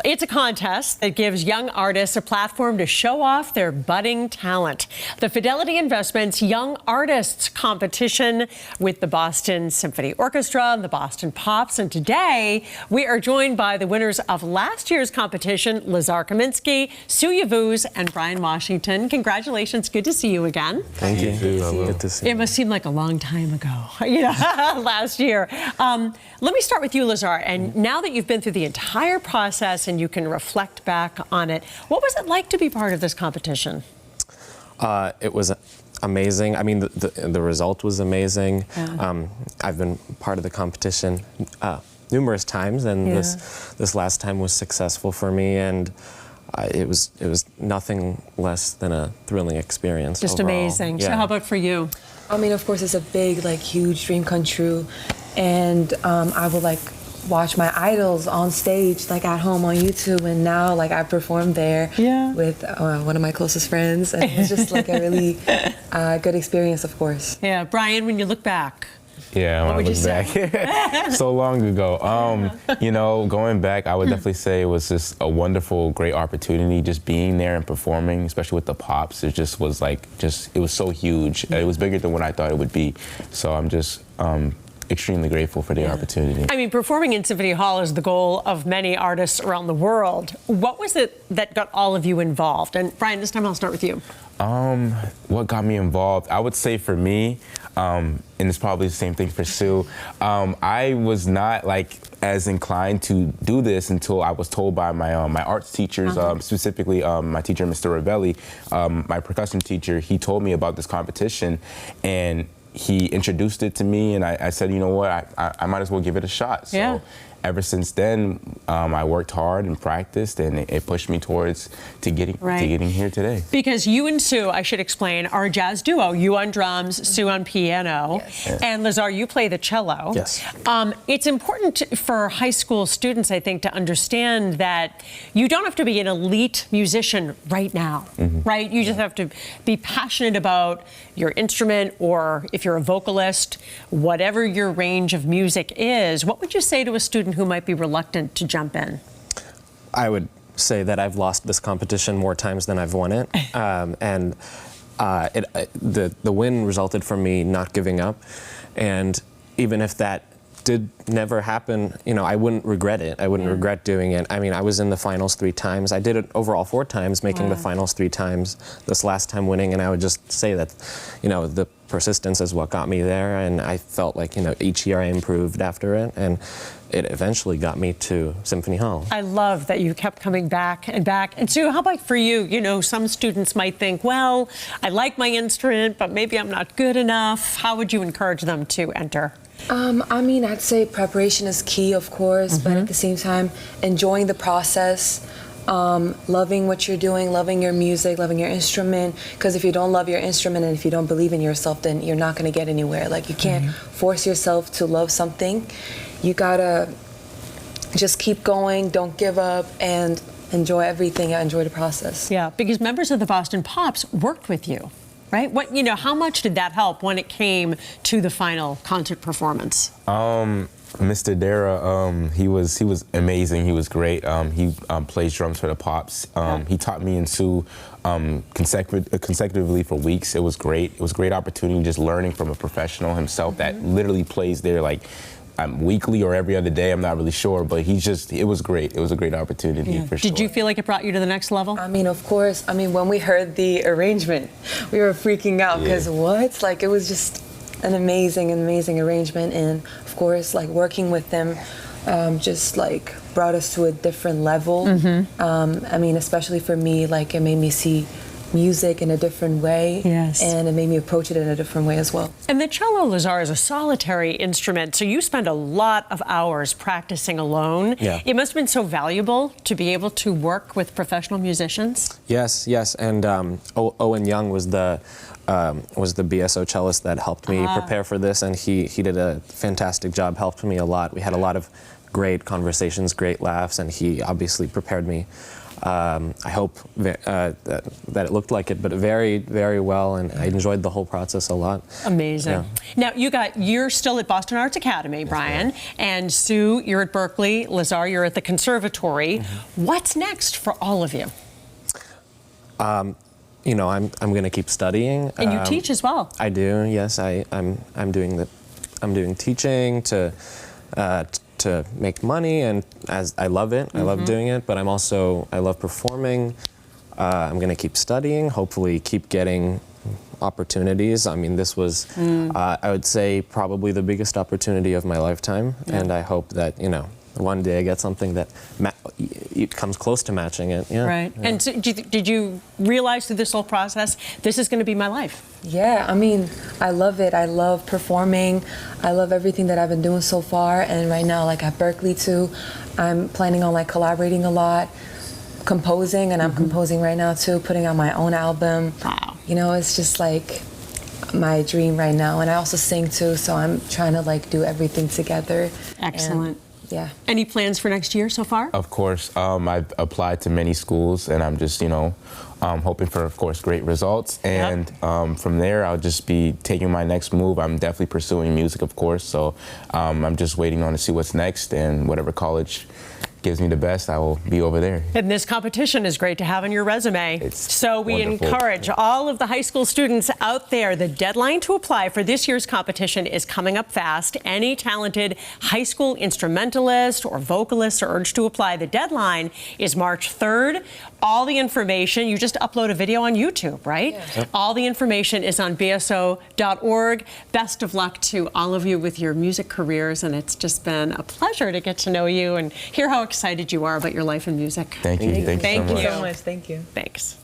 It's a contest that gives young artists a platform to show off their budding talent. The Fidelity Investments Young Artists Competition with the Boston Symphony Orchestra and the Boston Pops. And today, we are joined by the winners of last year's competition, Lazar, Kaminsky, Sue Yavuz, and Brian Washington. Congratulations. Good to see you again. Thank you. Good to see you. It must seem like a long time ago, last year. Let me start with you, Lazar. And now that you've been through the entire process and you can reflect back on it, what was it like to be part of this competition? It was amazing. I mean, the result was amazing. Yeah. I've been part of the competition numerous times, and this last time was successful for me, and it was nothing less than a thrilling experience. Just overall. Amazing. Yeah. So how about for you? I mean, of course, it's a big, huge dream come true, and I would watch my idols on stage, at home on YouTube, and now I performed there with one of my closest friends, and it's just a really good experience, of course. Yeah, Brian, when you look back. Yeah, when I look back, so long ago. Going back, I would definitely say it was just a wonderful, great opportunity. Just being there and performing, especially with the Pops, it just was it was so huge. It was bigger than what I thought it would be. So I'm just extremely grateful for the opportunity. I mean, performing in Symphony Hall is the goal of many artists around the world. What was it that got all of you involved? And Brian, this time I'll start with you. What got me involved? I would say for me, and it's probably the same thing for Sue, I was not as inclined to do this until I was told by my my arts teachers, specifically my teacher, Mr. Ravelli, my percussion teacher. He told me about this competition, and he introduced it to me, and I said, you know what, I might as well give it a shot. So ever since then, I worked hard and practiced, and it pushed me towards getting here today. Because you and Sue, I should explain, are a jazz duo. You on drums, Sue on piano, and Lazar, you play the cello. Yes. It's important for high school students, I think, to understand that you don't have to be an elite musician right now, right? You just have to be passionate about your instrument, or if you're a vocalist, whatever your range of music is. What would you say to a student who might be reluctant to jump in? I would say that I've lost this competition more times than I've won it, and the win resulted from me not giving up, and even if that did never happen, I wouldn't regret it. I wouldn't regret doing it. I mean, I was in the finals 3 times. I did it overall 4 times, making the finals 3 times, this last time winning, and I would just say that, the persistence is what got me there, and I felt like, each year I improved after it, and it eventually got me to Symphony Hall. I love that you kept coming back and back. And Sue, how about for you? Some students might think, well, I like my instrument, but maybe I'm not good enough. How would you encourage them to enter? I mean, I'd say preparation is key, of course, but at the same time, enjoying the process, loving what you're doing, loving your music, loving your instrument. Because if you don't love your instrument and if you don't believe in yourself, then you're not going to get anywhere. You can't force yourself to love something. You gotta just keep going, don't give up, and enjoy everything, enjoy the process. Yeah, because members of the Boston Pops worked with you, right? How much did that help when it came to the final concert performance? Mr. Dara, he was amazing. He was great. He plays drums for the Pops. He taught me and Sue consecutively for weeks. It was great. It was a great opportunity, just learning from a professional himself that literally plays there weekly or every other day. I'm not really sure, but it was great. It was a great opportunity for sure. Did you feel like it brought you to the next level? I mean, of course. I mean, when we heard the arrangement, we were freaking out because what? It was just an amazing arrangement, and of course, working with them just brought us to a different level. I mean, especially for me, it made me see music in a different way, and it made me approach it in a different way as well. And the cello, Lazar, is a solitary instrument, so you spend a lot of hours practicing alone. It must have been so valuable to be able to work with professional musicians. Yes, and Owen Young was the BSO cellist that helped me prepare for this, and he did a fantastic job, helped me a lot. We had a lot of great conversations, great laughs, and he obviously prepared me I hope that it looked like it, but very, very well, and I enjoyed the whole process a lot. Amazing. Yeah. Now, you're still at Boston Arts Academy, Brian, and Sue, you're at Berkeley, Lazar, you're at the Conservatory. What's next for all of you? You know, I'm going to keep studying. And you teach as well. I do. Yes, I'm doing teaching to make money, and as I love it. I love doing it, but I love performing. I'm going to keep studying. Hopefully, keep getting opportunities. I mean, this was, I would say, probably the biggest opportunity of my lifetime, and I hope that, you know, one day I get something that it comes close to matching it. Yeah. Right. Yeah. And so did you realize through this whole process, this is going to be my life? Yeah, I mean, I love it. I love performing. I love everything that I've been doing so far. And right now, like at Berkeley too, I'm planning on like collaborating a lot, composing, and I'm composing right now too, putting out my own album. Wow. You know, it's just like my dream right now. And I also sing too, so I'm trying to like do everything together. Excellent. Yeah. Any plans for next year so far? Of course, I've applied to many schools, and I'm just, you know, hoping for, of course, great results. And from there, I'll just be taking my next move. I'm definitely pursuing music, of course. So I'm just waiting on to see what's next, and whatever college gives me the best, I will be over there. And this competition is great to have on your resume. So we wonderful. encourage all of the high school students out there, the deadline to apply for this year's competition is coming up fast. Any talented high school instrumentalist or vocalist are urged to apply. The deadline is March 3rd. All the information, you just upload a video on YouTube, right? Yeah. Yep. All the information is on bso.org. Best of luck to all of you with your music careers, and it's just been a pleasure to get to know you and hear how excited you are about your life in music. Thank you. Thank you so much. Thank you. Thanks.